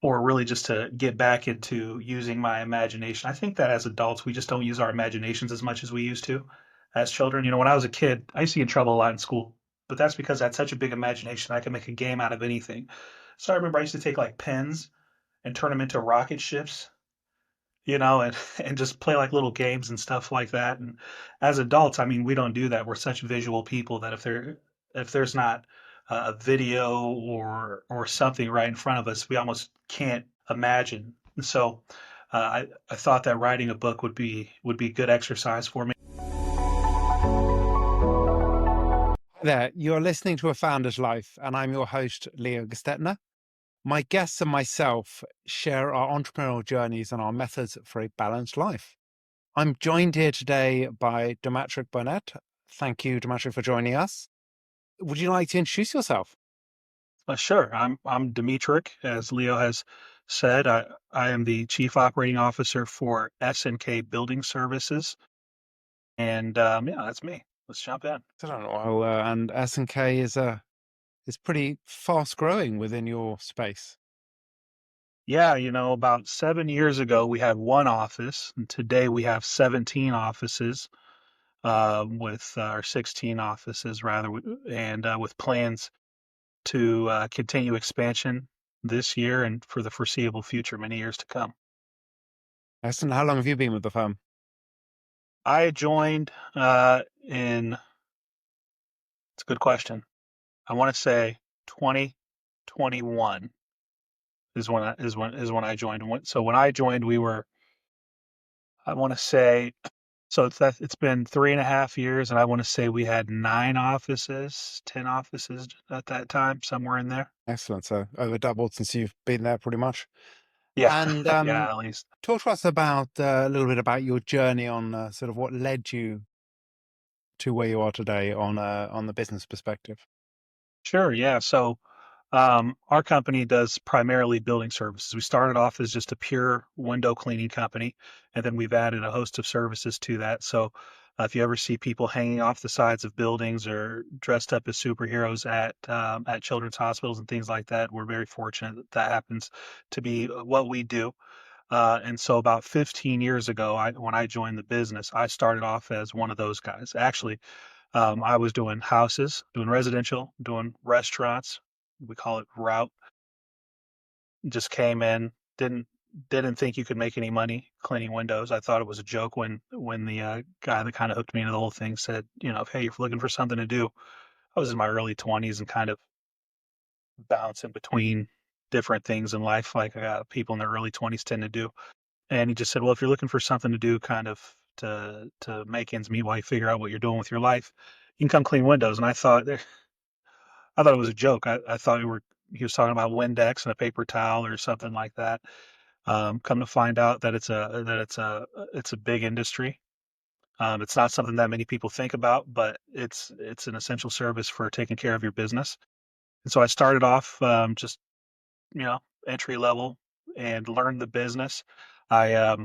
or really just to get back into using my imagination. I think that as adults, we just don't use our imaginations as much as we used to as children. When I was a kid, I used to get in trouble a lot in school, but that's because I had such a big imagination. I could make a game out of anything. So I remember I used to take like pens and turn them into rocket ships, and and just play like little games and stuff like that. And as adults, I mean, we don't do that. We're such visual people that if there's not a video or something right in front of us, we almost can't imagine. And so I thought that writing a book would be good exercise for me. There, you're listening to A Founder's Life, and I'm your host, Leo Gestetner. My guests and myself share our entrepreneurial journeys and our methods for a balanced life. I'm joined here today by Dametric Burnett. Thank you, Dametric, for joining us. Would you like to introduce yourself? Sure, I'm Dimitrik, as Leo has said. I am the Chief Operating Officer for S&K Building Services, and yeah, that's me. Let's jump in. I don't know. Well, and S&K is pretty fast growing within your space. Yeah, about 7 years ago, we had one office, and today we have 17 offices, with our 16 offices rather, and with plans to continue expansion this year and for the foreseeable future, many years to come. Excellent. How long have you been with the firm? I joined it's a good question. I want to say 2021 is when I joined. So when I joined, I want to say. So it's been 3.5 years, and I want to say we had 9 offices, 10 offices at that time, somewhere in there. Excellent. So over doubled since you've been there pretty much. Yeah, And yeah, at least. talk to us about a little bit about your journey on sort of what led you to where you are today on the business perspective. Sure, yeah. So our company does primarily building services. We started off as just a pure window cleaning company, and then we've added a host of services to that. So if you ever see people hanging off the sides of buildings or dressed up as superheroes at children's hospitals and things like that, we're very fortunate that that happens to be what we do. And so about 15 years ago, when I joined the business, I started off as one of those guys. Actually, I was doing houses, doing residential, doing restaurants. We call it route. Just came in, didn't think you could make any money cleaning windows. I thought it was a joke when the guy that kind of hooked me into the whole thing said, hey, if you're looking for something to do. I was in my early 20s and kind of bouncing between different things in life, like people in their early 20s tend to do. And he just said, well, if you're looking for something to do, kind of to make ends meet while you figure out what you're doing with your life, you can come clean windows. And I thought it was a joke. I thought he was talking about Windex and a paper towel or something like that. Come to find out that it's a big industry. It's not something that many people think about, but it's an essential service for taking care of your business. And so I started off just entry level and learned the business. I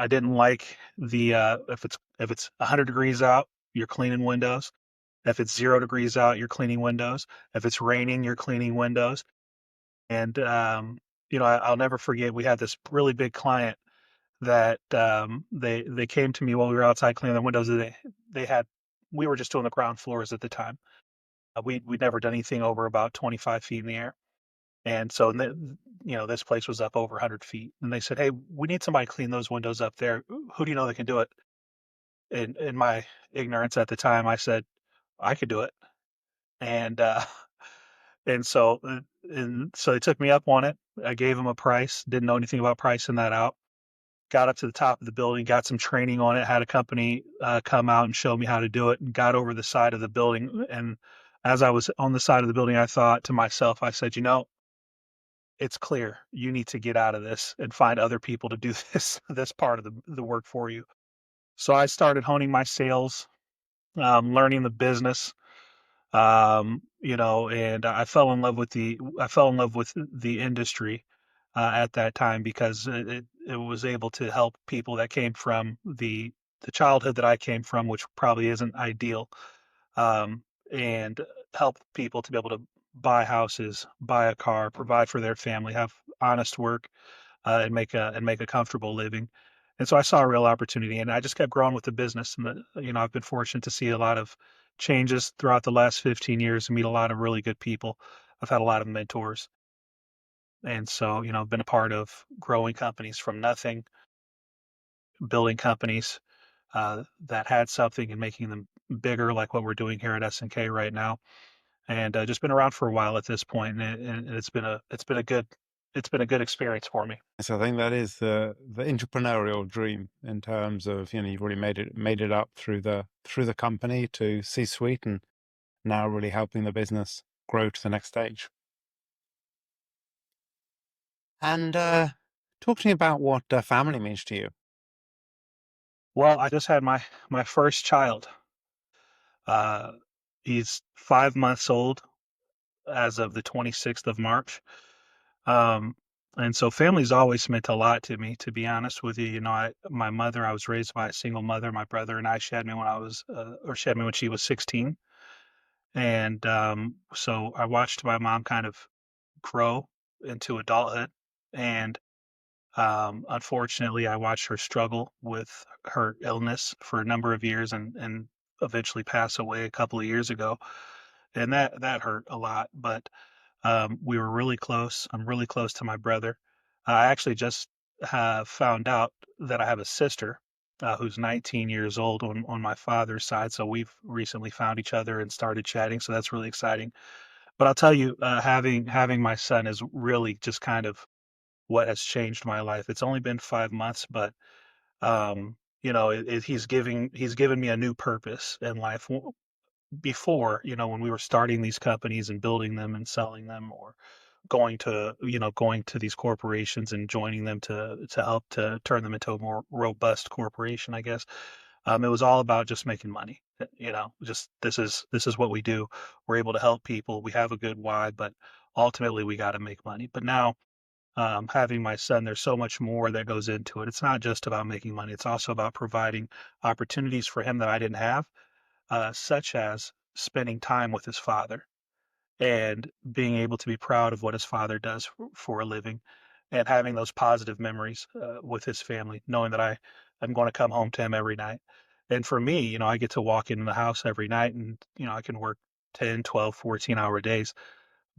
didn't like the if it's 100 degrees out, you're cleaning windows. If it's 0 degrees out, you're cleaning windows. If it's raining, you're cleaning windows. And I'll never forget. We had this really big client that they came to me while we were outside cleaning the windows. They had we were just doing the ground floors at the time. We'd never done anything over about 25 feet in the air. And so, this place was up over 100 feet. And they said, hey, we need somebody to clean those windows up there. Who do you know that can do it? In my ignorance at the time, I said, I could do it. And and so they took me up on it. I gave them a price. Didn't know anything about pricing that out. Got up to the top of the building, got some training on it. Had a company come out and show me how to do it. And got over the side of the building. And as I was on the side of the building, I thought to myself, I said, it's clear you need to get out of this and find other people to do this part of the work for you. So I started honing my sales, learning the business, and I fell in love with the industry at that time because it was able to help people that came from the childhood that I came from, which probably isn't ideal, and help people to be able to buy houses, buy a car, provide for their family, have honest work, and make a comfortable living. And so I saw a real opportunity, and I just kept growing with the business. And I've been fortunate to see a lot of changes throughout the last 15 years and meet a lot of really good people. I've had a lot of mentors, and so I've been a part of growing companies from nothing, building companies that had something and making them bigger, like what we're doing here at S&K right now. And just been around for a while at this point, and it's been a good experience for me. So I think that is the entrepreneurial dream in terms of, you've already made it up through the company to C-suite, and now really helping the business grow to the next stage. And talk to me about what family means to you. Well, I just had my first child. Uh, he's 5 months old as of the 26th of March. Um, and so family's always meant a lot to me, to be honest with you. My mother, I was raised by a single mother. My brother and I, she had me when she was 16. And so I watched my mom kind of grow into adulthood. And unfortunately, I watched her struggle with her illness for a number of years and eventually pass away a couple of years ago. And that hurt a lot. But we were really close. I'm really close to my brother. I actually just have found out that I have a sister who's 19 years old on my father's side. So we've recently found each other and started chatting. So that's really exciting. But I'll tell you, having my son is really just kind of what has changed my life. It's only been 5 months, but he's given me a new purpose in life. Before, when we were starting these companies and building them and selling them, or going to these corporations and joining them to help to turn them into a more robust corporation, I guess. It was all about just making money. Just this is what we do. We're able to help people. We have a good why, but ultimately we got to make money. But now, having my son, there's so much more that goes into it. It's not just about making money. It's also about providing opportunities for him that I didn't have, such as spending time with his father and being able to be proud of what his father does for a living, and having those positive memories with his family, knowing that I'm going to come home to him every night. And for me, I get to walk in the house every night, and I can work 10, 12, 14-hour days,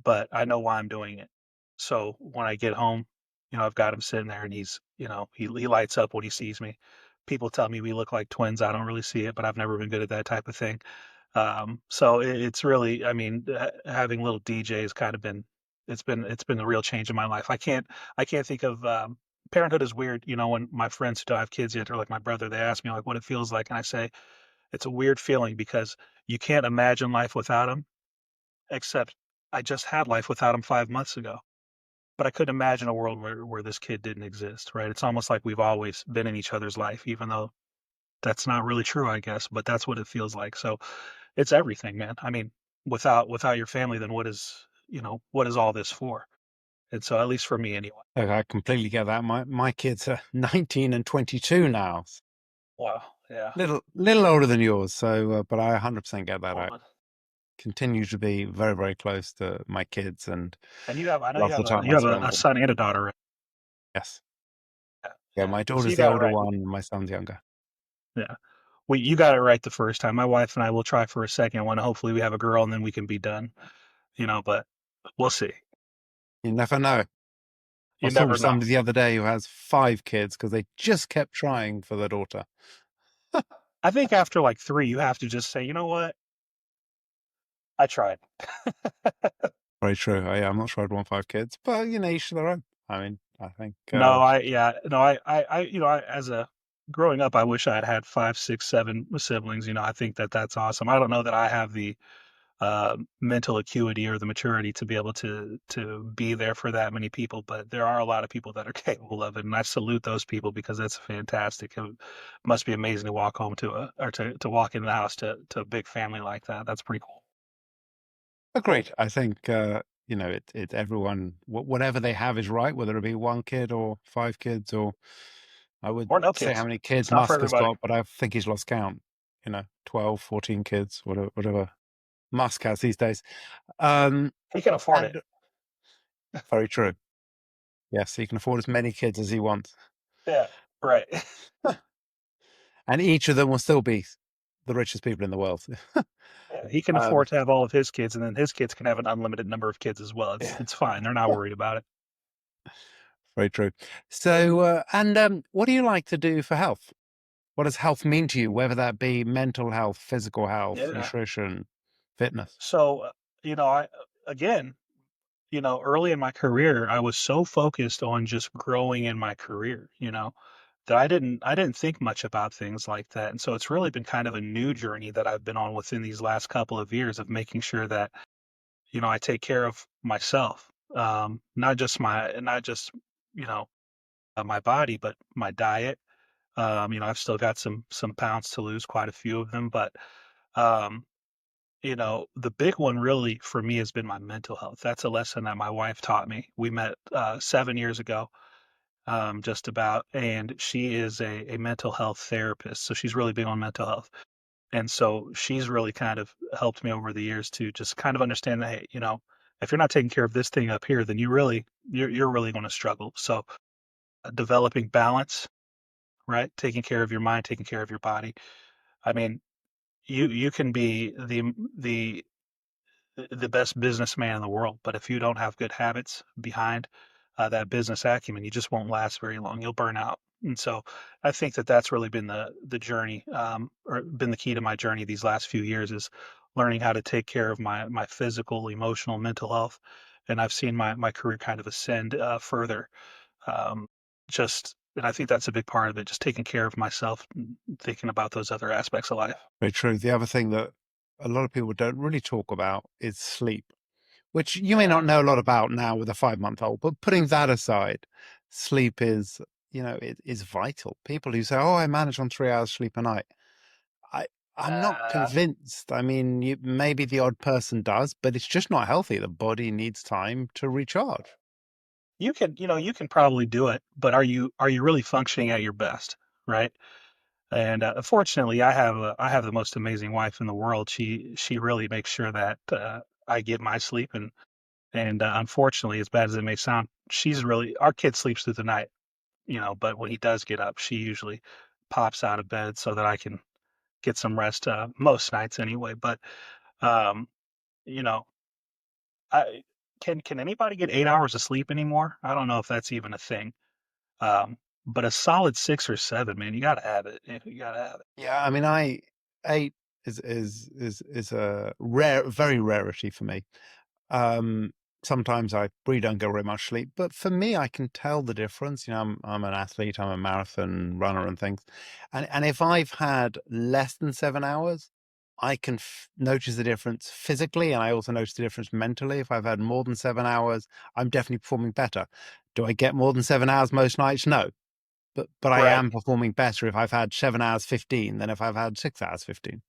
but I know why I'm doing it. So when I get home, I've got him sitting there, and he lights up when he sees me. People tell me we look like twins. I don't really see it, but I've never been good at that type of thing. So it's really, I mean, having little DJ has kind of been, it's been the real change in my life. I can't think of, parenthood is weird. When my friends who don't have kids yet, or like my brother, they ask me like what it feels like. And I say, it's a weird feeling because you can't imagine life without him, except I just had life without him 5 months ago. But I couldn't imagine a world where this kid didn't exist, right? It's almost like we've always been in each other's life, even though that's not really true, I guess, but that's what it feels like. So it's everything, man. I mean, without your family, then what is all this for? And so, at least for me anyway. Okay, I completely get that. My kids are 19 and 22 now. Wow. Yeah. Little older than yours, so but I 100% get that. I Well, continue to be very, very close to my kids and and I know love the time you I have spend a with them. son and a daughter, right? Yes. Yeah. Yeah, Yeah. my So daughter's you the got it older right. one, and my son's younger. Yeah. You got it right the first time. My wife and I will try for a second one. Hopefully, we have a girl, and then we can be done. But we'll see. You never know. I You was talking never to know. somebody the other day who has 5 kids because they just kept trying for their daughter. I think after like three, you have to just say, you know what? I tried. Very true. I'm not sure I'd want 5 kids, but each to their own. I mean, I think No, yeah, no, as a growing up, I wish I had had five, six, seven siblings. I think that's awesome. I don't know that I have the mental acuity or the maturity to be able to be there for that many people, but there are a lot of people that are capable of it, and I salute those people because that's fantastic. It must be amazing to walk home to walk in the house to a big family like that. That's pretty cool. agreed. I think it everyone whatever they have is right, whether it be 1 kid or 5 kids, or I would Or no say how kids. many kids It's not for Musk has everybody. got, but I think he's lost count. 12, 14 kids, whatever Musk has these days. Um, He can afford it. and very true. Yes, he can afford as many kids as he wants. Yeah, right. And each of them will still be the richest people in the world. Yeah, he can Um, afford to have all of his kids, and then his kids can have an unlimited number of kids as well. It's yeah, it's fine. They're not worried about it. very true. So, what do you like to do for health? What does health mean to you, whether that be mental health, physical health, Yeah. nutrition, fitness? So, I again, early in my career, I was so focused on just growing in my career, that I didn't think much about things like that. And so it's really been kind of a new journey that I've been on within these last couple of years of making sure that, I take care of myself. Not just, you know, my body, but my diet. I've still got some pounds to lose, quite a few of them, but um, the big one really for me has been my mental health. That's a lesson that my wife taught me. We met 7 years ago, just about, and she is a mental health therapist. So she's really big on mental health. And so she's really kind of helped me over the years to just kind of understand that, hey, if you're not taking care of this thing up here, then you're really going to struggle. So developing balance, right? Taking care of your mind, taking care of your body. I mean, you can be the best businessman in the world, but if you don't have good habits behind that business acumen, you just won't last very long. You'll burn out. And so I think that that's really been the journey, or been the key to my journey these last few years is learning how to take care of my physical, emotional, mental health. And I've seen my career kind of ascend further. Um, and I think that's a big part of it, just taking care of myself, and thinking about those other aspects of life. Very true. The other thing that a lot of people don't really talk about is sleep, which you may Yeah. not know a lot about now with a 5 month old, but putting that aside, sleep is, it is vital. People who say, "Oh, I manage on 3 hours sleep a night." I, I'm not Uh, convinced. I mean, maybe the odd person does, but it's just not healthy. The body needs time to recharge. you can probably do it, but are you really functioning at your best, right? And fortunately, I have the most amazing wife in the world. She really makes sure that I get my sleep, and unfortunately, as bad as it may sound, she's really our kid sleeps through the night, but when he does get up, she usually pops out of bed so that I can get some rest most nights anyway. But um, you know, I can anybody get 8 hours of sleep anymore? I don't know if that's even a thing. But a solid 6 or 7, man, you gotta have it. You gotta have it. Yeah, I mean, I 8 is a rare, very rarity for me. Um, Sometimes I really don't get very much sleep, but for me, I can tell the difference. I'm an athlete, I'm a marathon runner and things. And if I've had less than 7 hours, I can notice the difference physically, and I also notice the difference mentally. If I've had more than 7 hours, I'm definitely performing better. Do I get more than 7 hours most nights? No. But I Right. am performing better if I've had 7 hours 15 than if I've had 6 hours 15.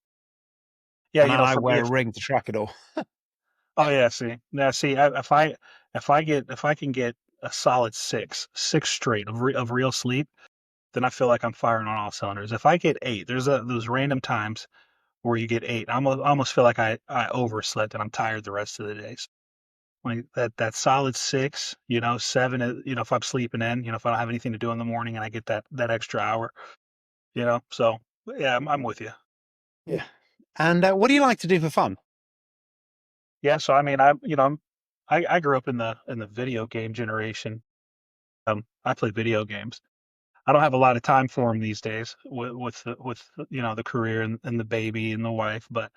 Yeah, And I for me, wear a if ring to track it all. oh yeah, see, now see, if I can get a solid six straight of real sleep, then I feel like I'm firing on all cylinders. If I get 8, there's those random times where you get 8. I almost feel like I overslept and I'm tired the rest of the day. So, like that solid 6, 7, if I'm sleeping in, if I don't have anything to do in the morning and I get that extra hour, So yeah, I'm with you. Yeah. And what do you like to do for fun? Yeah, so I mean, I grew up in the video game generation. I play video games. I don't have a lot of time for them these days with the career and the baby and the wife, but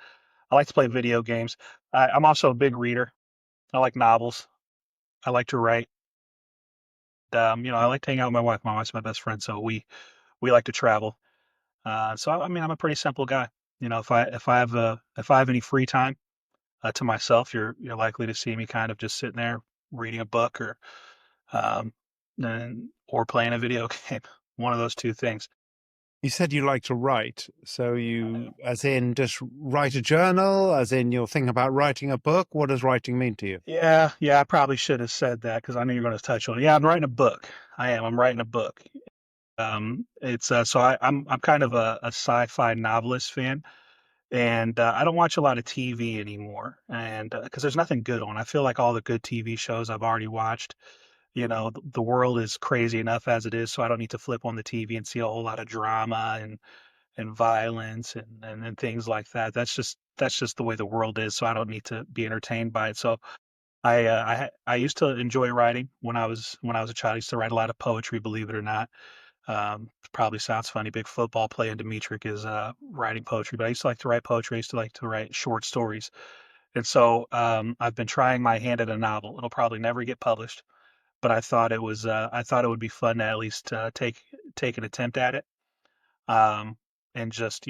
I like to play video games. I'm also a big reader. I like novels. I like to write. I like to hang out with my wife. My wife's my best friend, so we like to travel. So I mean, I'm a pretty simple guy. If I have any free time to myself, you're likely to see me kind of just sitting there reading a book um, or playing a video game. One of those two things. You said you like to write. So I do. as in just write a journal, as in you're thinking about writing a book. What does writing mean to you? Yeah, yeah. I probably should have said that because I knew you're going to touch on it. Yeah, I'm writing a book. I am. I'm writing a book. It's so I'm kind of a sci-fi novelist fan, and I don't watch a lot of TV anymore, and because there's nothing good on. I feel like all the good TV shows I've already watched. the world is crazy enough as it is, so I don't need to flip on the TV and see a whole lot of drama and violence and things like that. That's just the way the world is, so I don't need to be entertained by it. So I used to enjoy writing when I was a child. I used to write a lot of poetry, believe it or not. Probably sounds funny. Big football player Dametric is writing poetry, but I used to like to write poetry. I used to like to write short stories, and so I've been trying my hand at a novel. It'll probably never get published, but I thought it would be fun to at least take an attempt at it, um, and just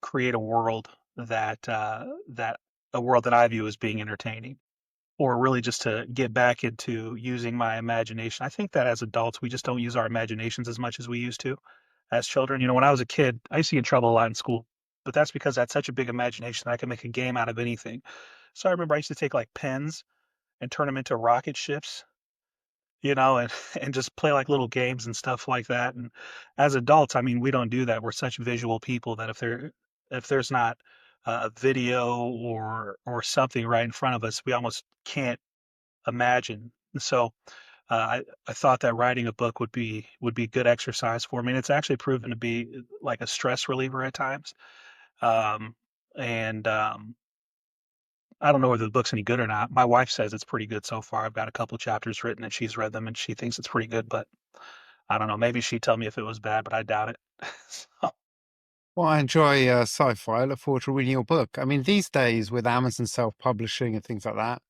create a world that a world that I view as being entertaining, or really just to get back into using my imagination. I think that as adults, we just don't use our imaginations as much as we used to as children. When I was a kid, I used to get in trouble a lot in school, but that's because I had such a big imagination that I could make a game out of anything. So I remember I used to take like pens and turn them into rocket ships, and and just play like little games and stuff like that. And as adults, I mean, we don't do that. We're such visual people that if there's not a video or something right in front of us, we almost can't imagine. So I thought that writing a book would be good exercise for me. And it's actually proven to be like a stress reliever at times. Um, and I don't know whether the book's any good or not. My wife says it's pretty good so far. I've got a couple chapters written and she's read them and she thinks it's pretty good, but I don't know. Maybe she'd tell me if it was bad, but I doubt it. So, Well, I enjoy sci-fi. I look forward to reading your book. I mean, these days with Amazon self-publishing and things like that,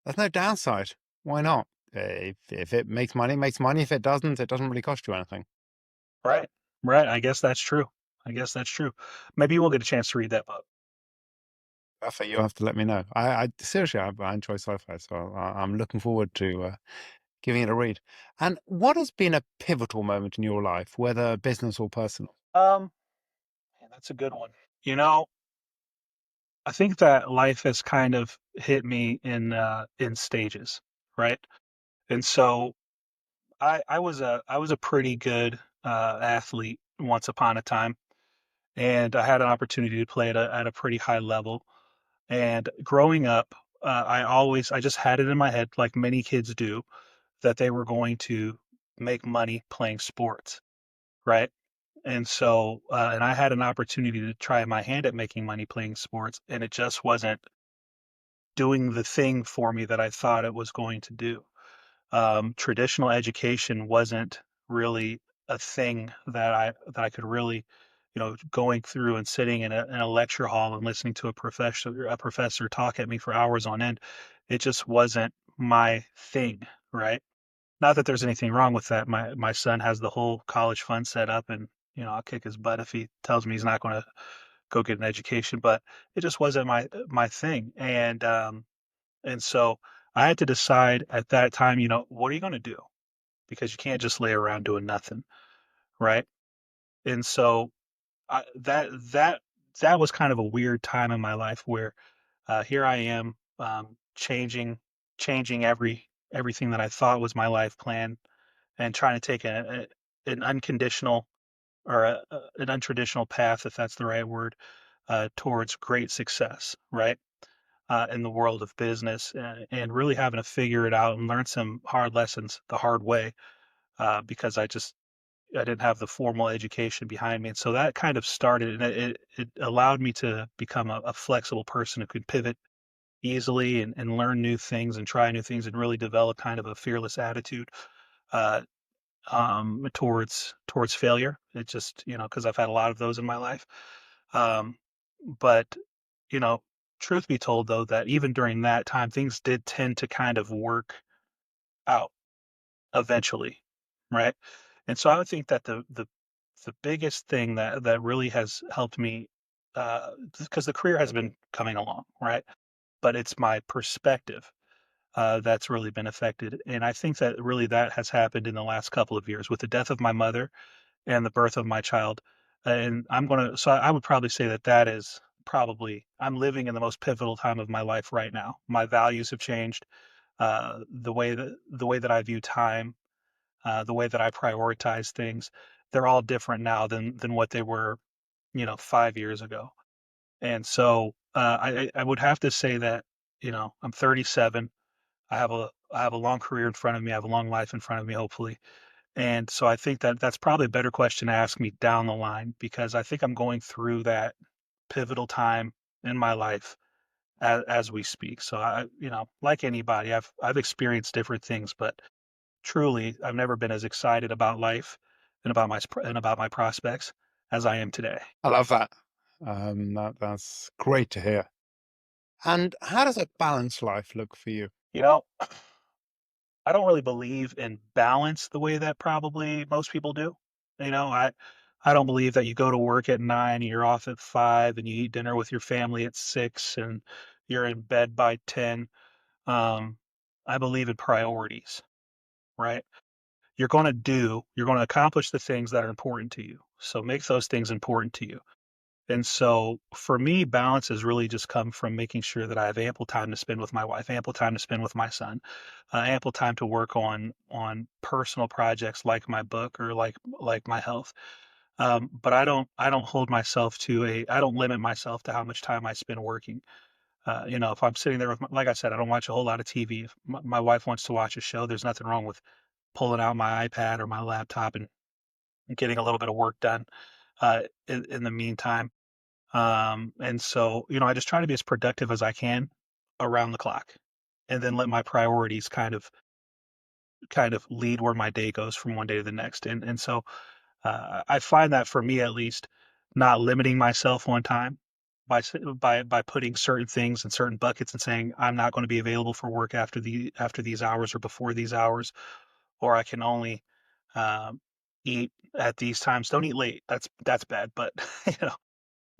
there's no downside. Why not? If it makes money, it makes money. If it doesn't really cost you anything. right, right. I guess that's true. I guess that's true. Maybe we'll get a chance to read that book. Perfect. You'll have to let me know. I seriously, I enjoy sci-fi, so I'm looking forward to giving it a read. And what has been a pivotal moment in your life, whether business or personal? Um, Man, that's a good one. You know, I think that life has kind of hit me in stages, right? And so I was a pretty good athlete once upon a time, and I had an opportunity to play at a pretty high level. And growing up, I just had it in my head, like many kids do, that they were going to make money playing sports, right? And I had an opportunity to try my hand at making money playing sports, and it just wasn't doing the thing for me that I thought it was going to do. Traditional education wasn't really a thing that I could really, going through and sitting in a lecture hall and listening to a professor talk at me for hours on end. It just wasn't my thing, right? Not that there's anything wrong with that. My son has the whole college fund set up, and I'll kick his butt if he tells me he's not going to go get an education. But it just wasn't my thing, and so I had to decide at that time, what are you going to do? Because you can't just lay around doing nothing, right? And so that was kind of a weird time in my life where here I am, changing everything that I thought was my life plan and trying to take an unconditional or an untraditional path, if that's the right word, towards great success, right? In the world of business, and really having to figure it out and learn some hard lessons the hard way, because I didn't have the formal education behind me. And so that kind of started, and it allowed me to become a flexible person who could pivot easily and learn new things and try new things and really develop kind of a fearless attitude uh, towards failure. It just, because I've had a lot of those in my life. Um, but, you know, truth be told, though, that even during that time, things did tend to kind of work out eventually, right? And so I would think that the biggest thing that really has helped me, because the career has been coming along, right? But it's my perspective that's really been affected, and I think that really that has happened in the last couple of years with the death of my mother and the birth of my child. And so I would probably say that that is probably, I'm living in the most pivotal time of my life right now. My values have changed, the way that I view time, the way that I prioritize things, they're all different now than what they were, 5 years ago. And so I would have to say that, I'm 37. I have I have a long career in front of me. I have a long life in front of me, hopefully. And so I think that that's probably a better question to ask me down the line because I think I'm going through that pivotal time in my life as we speak. So like anybody, I've experienced different things, but truly, I've never been as excited about life and about my prospects as I am today. I love that. That's great to hear. And how does a balanced life look for you? You know, I don't really believe in balance the way that probably most people do. You know, I don't believe that you go to work at 9 and you're off at 5 and you eat dinner with your family at 6 and you're in bed by 10. Um, I believe in priorities, right? You're going to accomplish the things that are important to you. So make those things important to you. And so for me, balance has really just come from making sure that I have ample time to spend with my wife, ample time to spend with my son, ample time to work on personal projects like my book or like my health. But I don't hold myself to a I don't limit myself to how much time I spend working. If I'm sitting there with like I said, I don't watch a whole lot of TV. If my wife wants to watch a show, there's nothing wrong with pulling out my iPad or my laptop and getting a little bit of work done in the meantime. And so, I just try to be as productive as I can around the clock and then let my priorities kind of lead where my day goes from one day to the next. And so I find that for me at least, not limiting myself on time by putting certain things in certain buckets and saying I'm not going to be available for work after these hours or before these hours, or I can only um, eat at these times. Don't eat late. That's bad, but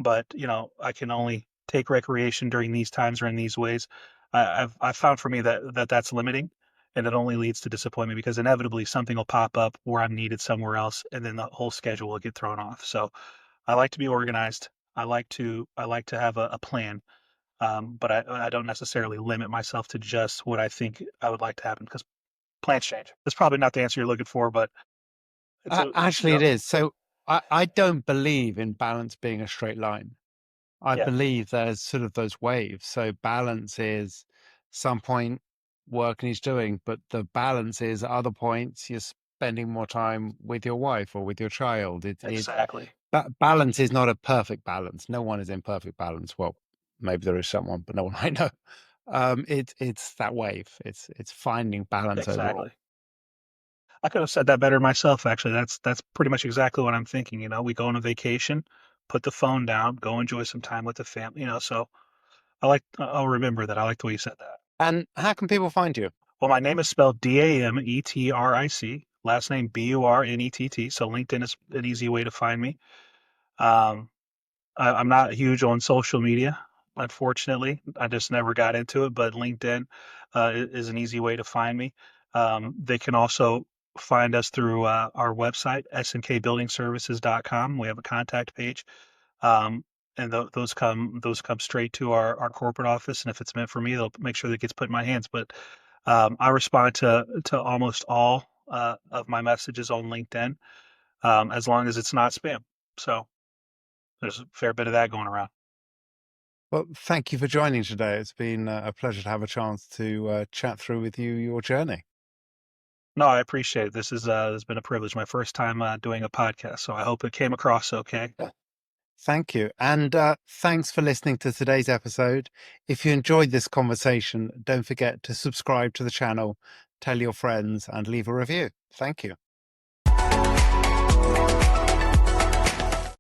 I can only take recreation during these times or in these ways. I've found for me that that's limiting, and it only leads to disappointment because inevitably something will pop up where I'm needed somewhere else, and then the whole schedule will get thrown off. So I like to be organized. I like to have a plan, but I don't necessarily limit myself to just what I think I would like to happen because plans change. That's probably not the answer you're looking for, but it's a Actually, it is. So I don't believe in balance being a straight line. I yeah, believe there's sort of those waves. So balance is some point work needs doing, but the balance is at other points you're spending more time with your wife or with your child. exactly, Balance is not a perfect balance. No one is in perfect balance. Well, maybe there is someone, but no one I know. It's that wave. It's finding balance overall. exactly. I could have said that better myself, actually. That's pretty much exactly what I'm thinking. We go on a vacation, put the phone down, go enjoy some time with the family. So I'll remember that. I like the way you said that. And how can people find you? Well, my name is spelled Dametric. Last name Burnett. So LinkedIn is an easy way to find me. Um, I'm not huge on social media, unfortunately. I just never got into it, but LinkedIn is an easy way to find me. They can also find us through our website, snkbuildingservices.com. We have a contact page, um, and those come straight to our corporate office. And if it's meant for me, they'll make sure that it gets put in my hands. But I respond to almost all of my messages on LinkedIn, as long as it's not spam. So there's a fair bit of that going around. Well, thank you for joining today. It's been a pleasure to have a chance to chat through with you your journey. No, I appreciate it. This has been a privilege. My first time doing a podcast, so I hope it came across okay. Yeah. Thank you. And thanks for listening to today's episode. If you enjoyed this conversation, don't forget to subscribe to the channel, tell your friends, and leave a review. Thank you.